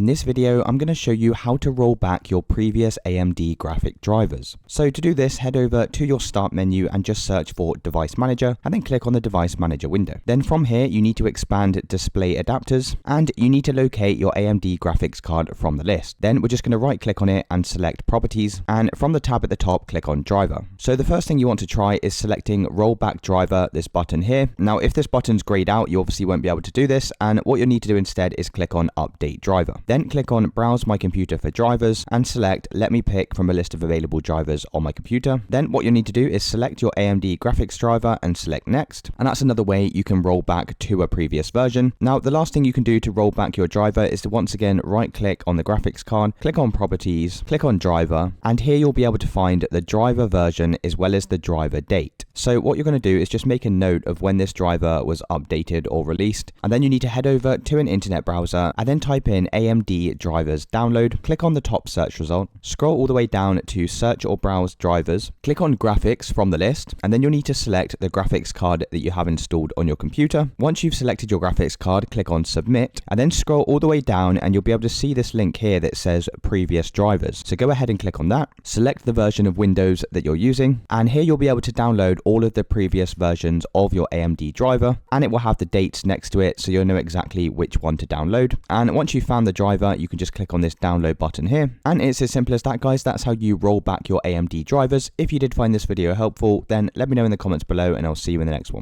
In this video, I'm going to show you how to roll back your previous AMD graphic drivers. So to do this, head over to your Start menu and just search for Device Manager and then click on the Device Manager window. Then from here, you need to expand Display Adapters and you need to locate your AMD graphics card from the list. Then we're just going to right click on it and select Properties, and from the tab at the top, click on Driver. So the first thing you want to try is selecting Rollback Driver, this button here. Now if this button's grayed out, you obviously won't be able to do this, and what you'll need to do instead is click on Update Driver. Then click on Browse My Computer for drivers and select Let me pick from a list of available drivers on my computer. Then what you'll need to do is select your AMD graphics driver and select Next, and that's another way you can roll back to a previous version. Now the last thing you can do to roll back your driver is to once again right click on the graphics card, click on Properties, click on Driver, and here you'll be able to find the driver version as well as the driver date. So what you're going to do is just make a note of when this driver was updated or released, and then you need to head over to an internet browser and then type in AMD drivers download, click on the top search result, scroll all the way down to search or browse drivers, click on graphics from the list, and then you'll need to select the graphics card that you have installed on your computer. Once you've selected your graphics card, click on submit, and then scroll all the way down and you'll be able to see this link here that says previous drivers. So go ahead and click on that, select the version of Windows that you're using, and here you'll be able to download all of the previous versions of your AMD driver, and it will have the dates next to it so you'll know exactly which one to download. And once you've found the driver, you can just click on this download button here, and it's as simple as that, guys. That's how you roll back your AMD drivers. If you did find this video helpful, then let me know in the comments below and I'll see you in the next one.